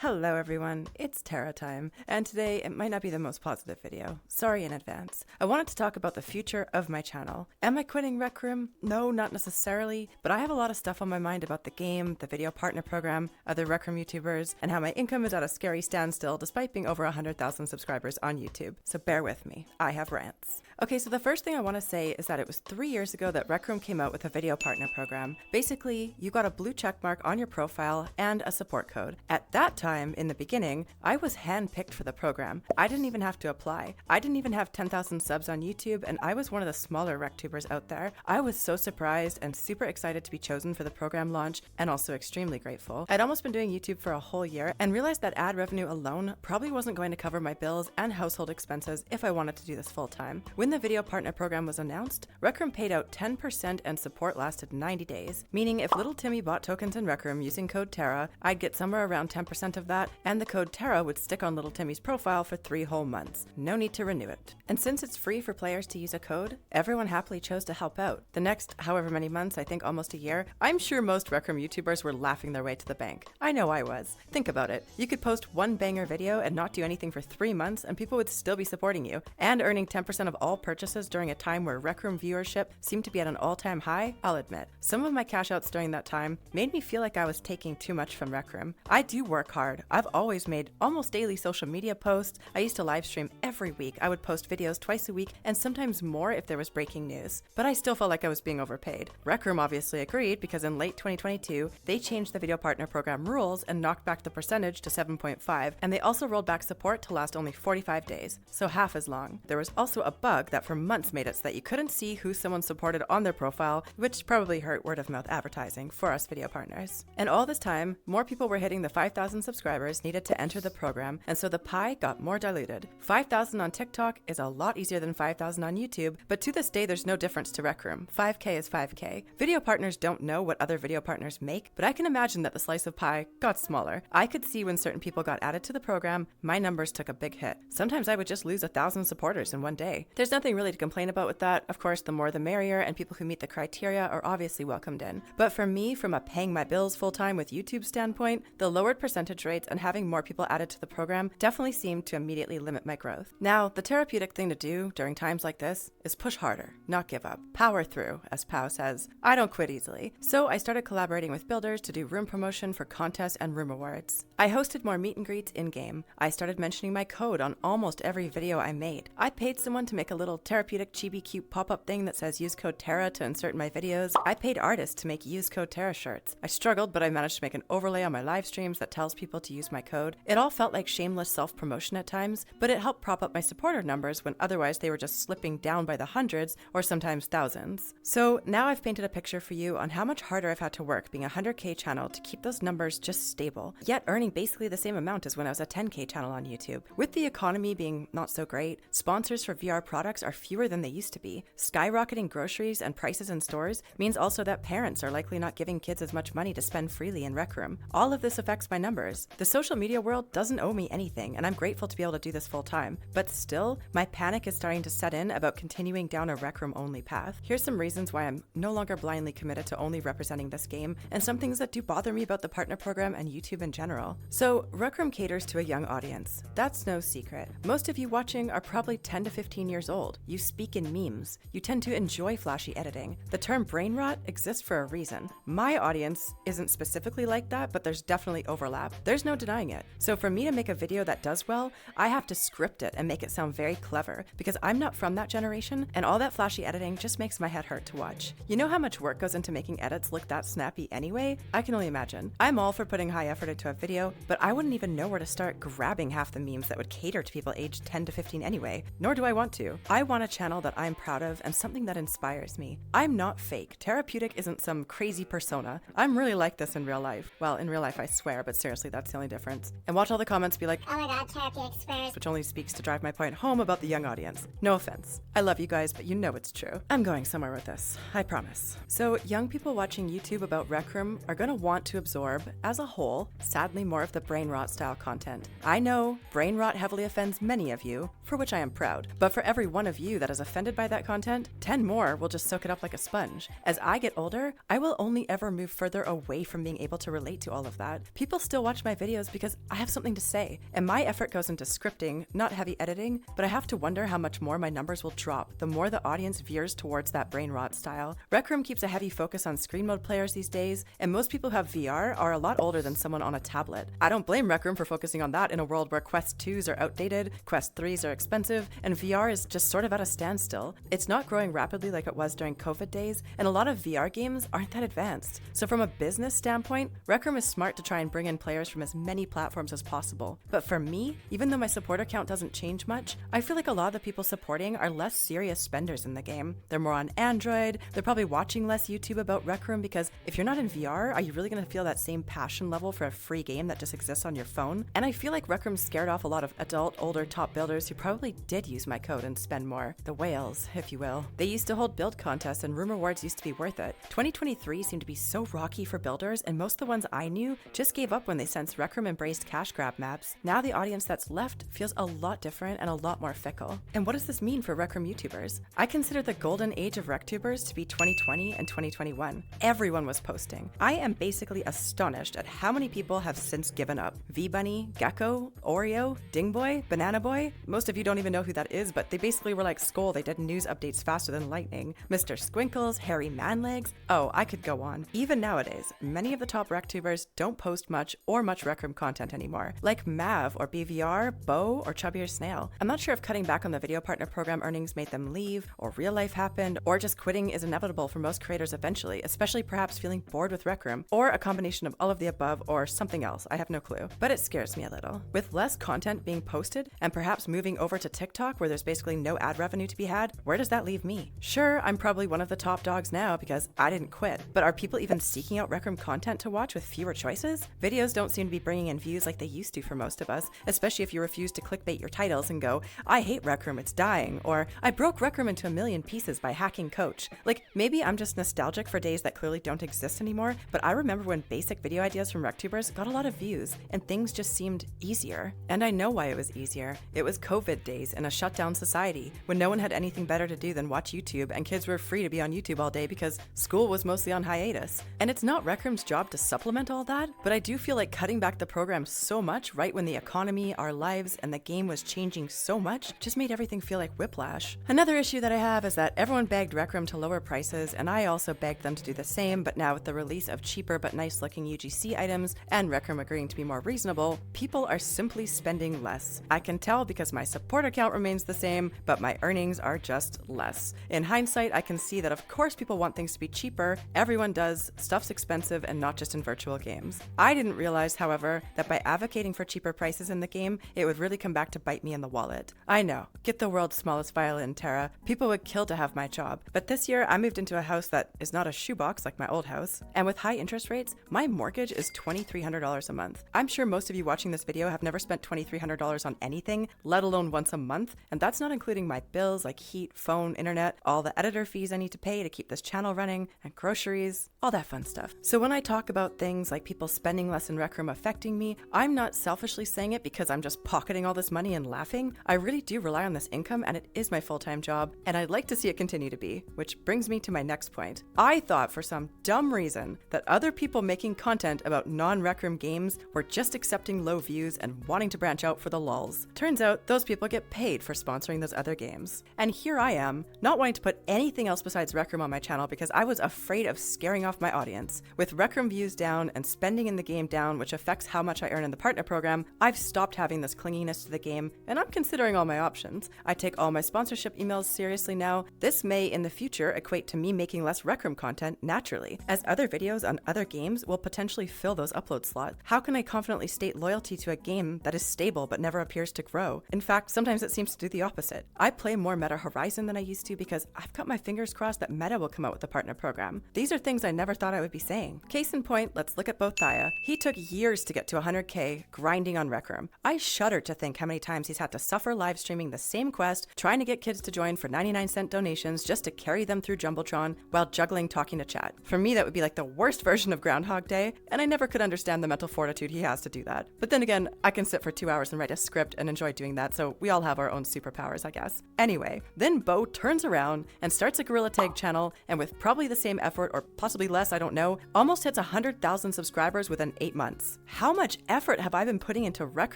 Hello everyone, it's Tara time, and today it might not be the most positive video. Sorry in advance. I wanted to talk about the future of my channel. Am I quitting Rec Room? No, not necessarily, but I have a lot of stuff on my mind about the game, the video partner program, other Rec Room YouTubers, and how my income is at a scary standstill despite being over 100,000 subscribers on YouTube. So bear with me, I have rants. Okay, so the first thing I want to say is that it was 3 years ago that Rec Room came out with a video partner program. Basically, you got a blue check mark on your profile and a support code. At that time, in the beginning, I was handpicked for the program. I didn't even have to apply. I didn't even have 10,000 subs on YouTube, and I was one of the smaller RecTubers out there. I was so surprised and super excited to be chosen for the program launch, and also extremely grateful. I'd almost been doing YouTube for a whole year, and realized that ad revenue alone probably wasn't going to cover my bills and household expenses if I wanted to do this full time. When the video partner program was announced, Rec Room paid out 10% and support lasted 90 days, meaning if little Timmy bought tokens in Rec Room using code TARA, I'd get somewhere around 10% of that, and the code TARA would stick on little Timmy's profile for 3 whole months. No need to renew it. And since it's free for players to use a code, everyone happily chose to help out. The next however many months, I think almost a year, I'm sure most Rec Room YouTubers were laughing their way to the bank. I know I was. Think about it. You could post one banger video and not do anything for 3 months and people would still be supporting you, and earning 10% of all purchases during a time where Rec Room viewership seemed to be at an all-time high. I'll admit, some of my cash outs during that time made me feel like I was taking too much from Rec Room. I do work hard. I've always made almost daily social media posts. I used to live stream every week. I would post videos twice a week and sometimes more if there was breaking news. But I still felt like I was being overpaid. Rec Room obviously agreed because in late 2022, they changed the video partner program rules and knocked back the percentage to 7.5, and they also rolled back support to last only 45 days, so half as long. There was also a bug that for months made it so that you couldn't see who someone supported on their profile, which probably hurt word of mouth advertising for us video partners. And all this time, more people were hitting the 5,000 subscribers needed to enter the program, and so the pie got more diluted. 5,000 on TikTok is a lot easier than 5,000 on YouTube, but to this day there's no difference to Rec Room. 5K is 5K. Video partners don't know what other video partners make, but I can imagine that the slice of pie got smaller. I could see when certain people got added to the program, my numbers took a big hit. Sometimes I would just lose 1,000 supporters in one day. There's nothing really to complain about with that. Of course, the more the merrier, and people who meet the criteria are obviously welcomed in. But for me, from a paying my bills full-time with YouTube standpoint, the lowered percentage rates and having more people added to the program definitely seemed to immediately limit my growth. Now, the therapeutic thing to do during times like this is push harder, not give up. Power through, as Pow says. I don't quit easily. So I started collaborating with builders to do room promotion for contests and room awards. I hosted more meet and greets in-game. I started mentioning my code on almost every video I made. I paid someone to make a little therapeutic chibi cute pop-up thing that says use code TARA to insert in my videos. I paid artists to make use code TARA shirts. I struggled, but I managed to make an overlay on my live streams that tells people to use my code. It all felt like shameless self-promotion at times, but it helped prop up my supporter numbers when otherwise they were just slipping down by the hundreds or sometimes thousands. So now I've painted a picture for you on how much harder I've had to work being a 100K channel to keep those numbers just stable, yet earning basically the same amount as when I was a 10K channel on YouTube. With the economy being not so great, sponsors for VR products are fewer than they used to be. Skyrocketing groceries and prices in stores means also that parents are likely not giving kids as much money to spend freely in Rec Room. All of this affects my numbers. The social media world doesn't owe me anything, and I'm grateful to be able to do this full time. But still, my panic is starting to set in about continuing down a Rec Room only path. Here's some reasons why I'm no longer blindly committed to only representing this game, and some things that do bother me about the partner program and YouTube in general. So, Rec Room caters to a young audience. That's no secret. Most of you watching are probably 10 to 15 years old. You speak in memes. You tend to enjoy flashy editing. The term brain rot exists for a reason. My audience isn't specifically like that, but there's definitely overlap. There's no denying it. So for me to make a video that does well, I have to script it and make it sound very clever, because I'm not from that generation, and all that flashy editing just makes my head hurt to watch. You know how much work goes into making edits look that snappy anyway? I can only imagine. I'm all for putting high effort into a video, but I wouldn't even know where to start grabbing half the memes that would cater to people aged 10 to 15 anyway, nor do I want to. I want a channel that I'm proud of and something that inspires me. I'm not fake. Tarapeutic isn't some crazy persona. I'm really like this in real life. Well, in real life I swear, but seriously, that's the only difference. And watch all the comments be like, oh my god, Tarapeutic swears, which only speaks to drive my point home about the young audience. No offense. I love you guys, but you know it's true. I'm going somewhere with this, I promise. So young people watching YouTube about Rec Room are gonna want to absorb, as a whole, sadly more of the brain rot style content. I know brain rot heavily offends many of you, for which I am proud, but for every one of you that is offended by that content, 10 more will just soak it up like a sponge. As I get older, I will only ever move further away from being able to relate to all of that. People still watch my my videos because I have something to say, and my effort goes into scripting, not heavy editing, but I have to wonder how much more my numbers will drop the more the audience veers towards that brain rot style. Rec Room keeps a heavy focus on screen mode players these days, and most people who have VR are a lot older than someone on a tablet. I don't blame Rec Room for focusing on that in a world where Quest 2s are outdated, Quest 3s are expensive, and VR is just sort of at a standstill. It's not growing rapidly like it was during COVID days, and a lot of VR games aren't that advanced. So from a business standpoint, Rec Room is smart to try and bring in players from as many platforms as possible. But for me, even though my supporter count doesn't change much, I feel like a lot of the people supporting are less serious spenders in the game. They're more on Android, they're probably watching less YouTube about Rec Room because if you're not in VR, are you really going to feel that same passion level for a free game that just exists on your phone? And I feel like Rec Room scared off a lot of adult, older top builders who probably did use my code and spend more. The whales, if you will. They used to hold build contests and room rewards used to be worth it. 2023 seemed to be so rocky for builders, and most of the ones I knew just gave up when they sensed Rec Room embraced cash grab maps. Now the audience that's left feels a lot different and a lot more fickle. And what does this mean for Rec Room YouTubers? I consider the golden age of RecTubers to be 2020 and 2021. Everyone was posting. I am basically astonished at how many people have since given up. V-Bunny, Gecko, Oreo, Dingboy, Banana Boy. Most of you don't even know who that is, but they basically were like Skull. They did news updates faster than lightning. Mr. Squinkles, Harry Manlegs. Oh, I could go on. Even nowadays, many of the top RecTubers don't post much or much Rec Room content anymore. Like Mav or BVR, Bo, or Chubbier Snail. I'm not sure if cutting back on the video partner program earnings made them leave, or real life happened, or just quitting is inevitable for most creators eventually, especially perhaps feeling bored with Rec Room, or a combination of all of the above or something else. I have no clue. But it scares me a little. With less content being posted, and perhaps moving over to TikTok where there's basically no ad revenue to be had, where does that leave me? Sure, I'm probably one of the top dogs now because I didn't quit, but are people even seeking out Rec Room content to watch with fewer choices? Videos don't seem to be bringing in views like they used to for most of us, especially if you refuse to clickbait your titles and go, I hate Rec Room, it's dying, or I broke Rec Room into a million pieces by hacking Coach. Like, maybe I'm just nostalgic for days that clearly don't exist anymore, but I remember when basic video ideas from RecTubers got a lot of views, and things just seemed easier. And I know why it was easier. It was COVID days in a shutdown society, when no one had anything better to do than watch YouTube, and kids were free to be on YouTube all day because school was mostly on hiatus. And it's not Rec Room's job to supplement all that, but I do feel like cutting back the program so much right when the economy, our lives, and the game was changing so much just made everything feel like whiplash. Another issue that I have is that everyone begged Rec Room to lower prices, and I also begged them to do the same, but now with the release of cheaper but nice looking UGC items, and Rec Room agreeing to be more reasonable, people are simply spending less. I can tell because my supporter count remains the same, but my earnings are just less. In hindsight, I can see that of course people want things to be cheaper, everyone does, stuff's expensive and not just in virtual games. I didn't realize, however, that by advocating for cheaper prices in the game, it would really come back to bite me in the wallet. I know, get the world's smallest violin, Tara. People would kill to have my job. But this year, I moved into a house that is not a shoebox like my old house, and with high interest rates, my mortgage is $2,300 a month. I'm sure most of you watching this video have never spent $2,300 on anything, let alone once a month, and that's not including my bills like heat, phone, internet, all the editor fees I need to pay to keep this channel running, and groceries, all that fun stuff. So when I talk about things like people spending less in Rec Room affecting me, I'm not selfishly saying it because I'm just pocketing all this money and laughing. I really do rely on this income, and it is my full-time job, and I'd like to see it continue to be, which brings me to my next point. I thought for some dumb reason that other people making content about non-Rec Room games were just accepting low views and wanting to branch out for the lulz. Turns out those people get paid for sponsoring those other games. And here I am, not wanting to put anything else besides Rec Room on my channel because I was afraid of scaring off my audience. With Rec Room views down and spending in the game down, which affects how much I earn in the partner program, I've stopped having this clinginess to the game, and I'm considering all my options. I take all my sponsorship emails seriously now. This may, in the future, equate to me making less Rec Room content naturally, as other videos on other games will potentially fill those upload slots. How can I confidently state loyalty to a game that is stable but never appears to grow? In fact, sometimes it seems to do the opposite. I play more Meta Horizon than I used to because I've got my fingers crossed that Meta will come out with the partner program. These are things I never thought I would be saying. Case in point, let's look at Boethiah. He took years to get to 100k grinding on Rec Room. I shudder to think how many times he's had to suffer live streaming the same quest, trying to get kids to join for 99-cent donations just to carry them through Jumbotron while juggling talking to chat. For me, that would be like the worst version of Groundhog Day, and I never could understand the mental fortitude he has to do that. But then again, I can sit for 2 hours and write a script and enjoy doing that, so we all have our own superpowers, I guess. Anyway, then Bo turns around and starts a Gorilla Tag channel, and with probably the same effort, or possibly less, I don't know, almost hits 100,000 subscribers within 8 months. videos. How much effort have I been putting into Rec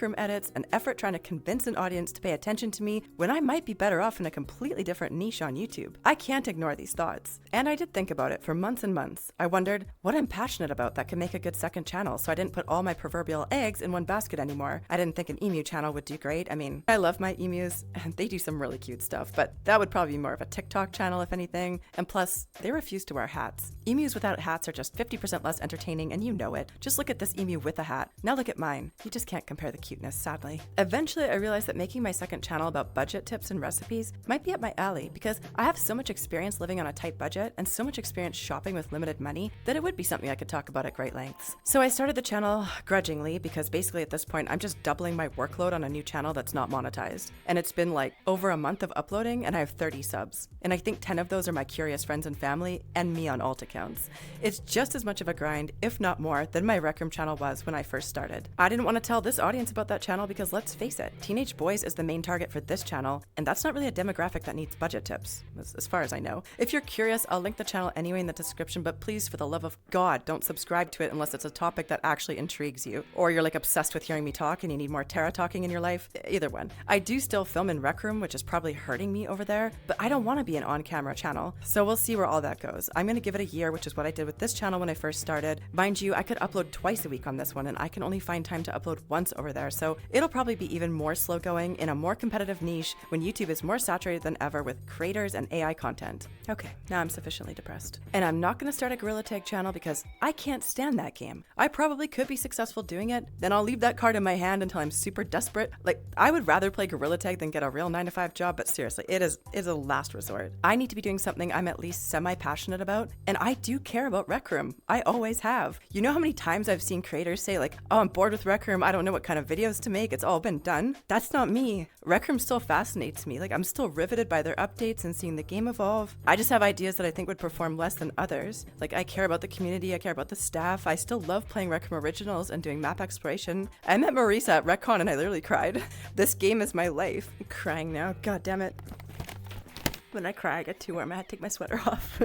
Room edits and effort trying to convince an audience to pay attention to me when I might be better off in a completely different niche on YouTube? I can't ignore these thoughts. And I did think about it for months and months. I wondered what I'm passionate about that could make a good second channel, so I didn't put all my proverbial eggs in one basket anymore. I didn't think an emu channel would do great. I mean, I love my emus, and they do some really cute stuff, but that would probably be more of a TikTok channel if anything. And plus, they refuse to wear hats. Emus without hats are just 50% less entertaining, and you know it. Just look at this emu with a hat. Now look at mine. You just can't compare the cuteness, sadly. Eventually, I realized that making my second channel about budget tips and recipes might be up my alley because I have so much experience living on a tight budget and so much experience shopping with limited money that it would be something I could talk about at great lengths. So I started the channel grudgingly because basically at this point, I'm just doubling my workload on a new channel that's not monetized. And it's been like over a month of uploading and I have 30 subs. And I think 10 of those are my curious friends and family and me on alt accounts. It's just as much of a grind, if not more, than my Rec Room channel was when I first started. I didn't want to tell this audience about that channel because let's face it, teenage boys is the main target for this channel, and that's not really a demographic that needs budget tips, as far as I know. If you're curious, I'll link the channel anyway in the description, but please, for the love of God, don't subscribe to it unless it's a topic that actually intrigues you, or you're like obsessed with hearing me talk and you need more Tara talking in your life. Either one. I do still film in Rec Room, which is probably hurting me over there, but I don't want to be an on-camera channel, so we'll see where all that goes. I'm going to give it a year, which is what I did with this channel when I first started. Mind you, I could upload twice a week on this one, and I can only find time to upload once over there, so it'll probably be even more slow going in a more competitive niche when YouTube is more saturated than ever with creators and AI content. Okay, now I'm sufficiently depressed. And I'm not going to start a gorilla tag channel because I can't stand that game. I probably could be successful doing it, then I'll leave that card in my hand until I'm super desperate. Like, I would rather play gorilla tag than get a real 9-to-5 job, but seriously, it is a last resort. I need to be doing something I'm at least semi-passionate about, and I do care about Rec Room. I always have. You know how many times I've seen creators say like, oh, I'm bored with Rec Room, I don't know what kind of videos to make, it's all been done. That's not me. Rec Room still fascinates me. Like, I'm still riveted by their updates and seeing the game evolve. I just have ideas that I think would perform less than others. Like, I care about the community, I care about the staff. I still love playing Rec Room Originals and doing map exploration. I met Marisa at RecCon and I literally cried. This game is my life. I'm crying now, god damn it. When I cry, I get too warm. I had to take my sweater off.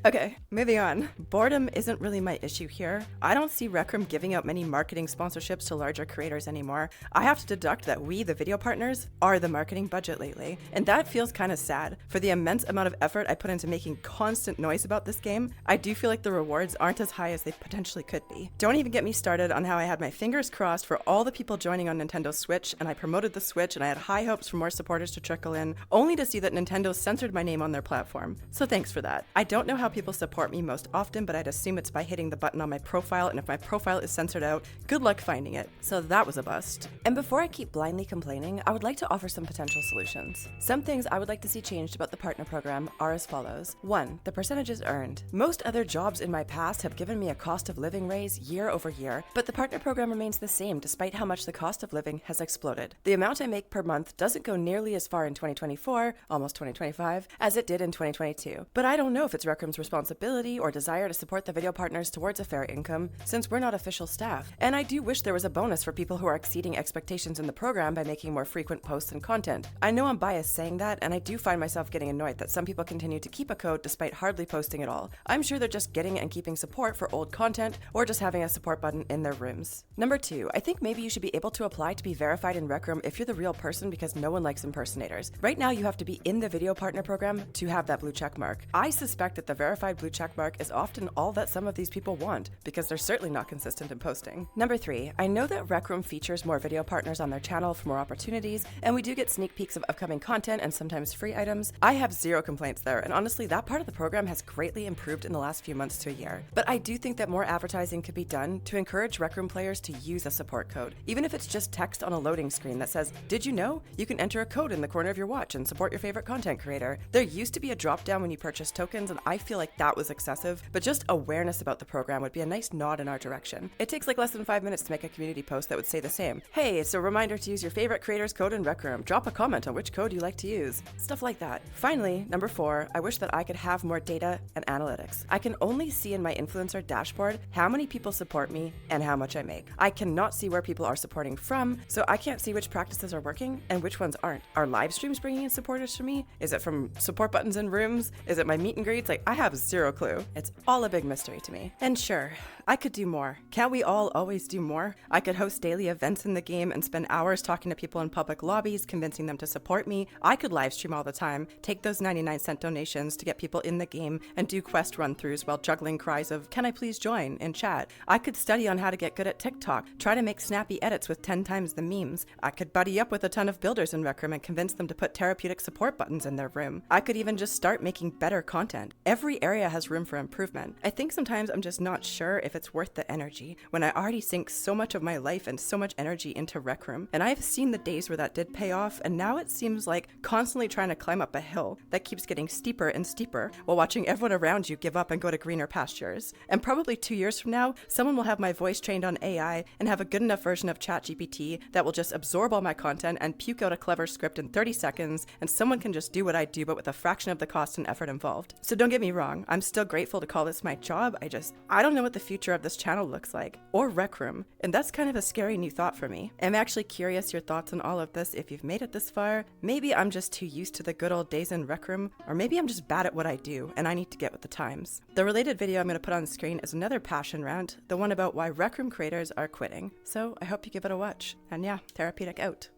Okay, moving on. Boredom isn't really my issue here. I don't see Rec Room giving out many marketing sponsorships to larger creators anymore. I have to deduct that we, the video partners, are the marketing budget lately. And that feels kind of sad. For the immense amount of effort I put into making constant noise about this game, I do feel like the rewards aren't as high as they potentially could be. Don't even get me started on how I had my fingers crossed for all the people joining on Nintendo Switch, and I promoted the Switch, and I had high hopes for more supporters to trickle in, only to see that Nintendo censored my name on their platform. So thanks for that. I don't know how people support me most often, but I'd assume it's by hitting the button on my profile, and if my profile is censored out, good luck finding it. So that was a bust. And before I keep blindly complaining, I would like to offer some potential solutions. Some things I would like to see changed about the partner program are as follows. 1. The percentages earned. Most other jobs in my past have given me a cost of living raise year over year, but the partner program remains the same despite how much the cost of living has exploded. The amount I make per month doesn't go nearly as far in 2024, almost 2025, as it did in 2022. But I don't know if it's Rec Room's responsibility or desire to support the video partners towards a fair income, since we're not official staff. And I do wish there was a bonus for people who are exceeding expectations in the program by making more frequent posts and content. I know I'm biased saying that, and I do find myself getting annoyed that some people continue to keep a code despite hardly posting at all. I'm sure they're just getting and keeping support for old content, or just having a support button in their rooms. Number 2, I think maybe you should be able to apply to be verified in Rec Room if you're the real person, because no one likes impersonators. Right now you have to be in the video partner program to have that blue check mark. I suspect that the verified blue check mark is often all that some of these people want, because they're certainly not consistent in posting. Number 3, I know that Rec Room features more video partners on their channel for more opportunities, and we do get sneak peeks of upcoming content and sometimes free items. I have zero complaints there, and honestly, that part of the program has greatly improved in the last few months to a year. But I do think that more advertising could be done to encourage Rec Room players to use a support code, even if it's just text on a loading screen that says, "Did you know? You can enter a code in the corner of your watch and support your favorite content creator." There used to be a drop down when you purchase tokens, and I feel like that was excessive, but just awareness about the program would be a nice nod in our direction. It takes like less than 5 minutes to make a community post that would say the same. Hey, it's a reminder to use your favorite creator's code in Rec Room. Drop a comment on which code you like to use. Stuff like that. Finally, number 4, I wish that I could have more data and analytics. I can only see in my influencer dashboard how many people support me and how much I make. I cannot see where people are supporting from, so I can't see which practices are working and which ones aren't. Are live streams bringing in supporters for me? Is it from support buttons in rooms? Is it my meet and greets? Like, I have zero clue. It's all a big mystery to me. And sure, I could do more. Can't we all always do more? I could host daily events in the game and spend hours talking to people in public lobbies, convincing them to support me. I could live stream all the time, take those 99-cent donations to get people in the game, and do quest run-throughs while juggling cries of, "Can I please join?" in chat. I could study on how to get good at TikTok, try to make snappy edits with 10 times the memes. I could buddy up with a ton of builders in Rec Room and convince them to put Tarapeutic support buttons in their room. I could even just start making better content. Every area has room for improvement. I think sometimes I'm just not sure if it's worth the energy when I already sink so much of my life and so much energy into Rec Room. And I've seen the days where that did pay off, and now it seems like constantly trying to climb up a hill that keeps getting steeper and steeper while watching everyone around you give up and go to greener pastures. And probably 2 years from now, someone will have my voice trained on AI and have a good enough version of ChatGPT that will just absorb all my content and puke out a clever script in 30 seconds, and someone can just do what I do but with a fraction of the cost and effort involved. So don't get me wrong, I'm still grateful to call this my job. I don't know what the future of this channel looks like, or Rec Room, and that's kind of a scary new thought for me. I'm actually curious your thoughts on all of this if you've made it this far. Maybe I'm just too used to the good old days in Rec Room, or maybe I'm just bad at what I do and I need to get with the times. The related video I'm going to put on screen is another passion rant, the one about why Rec Room creators are quitting. So I hope you give it a watch. And yeah, Tarapeutic out.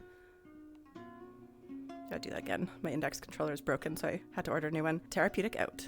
Gotta do that again. My index controller is broken, so I had to order a new one. Tarapeutic out.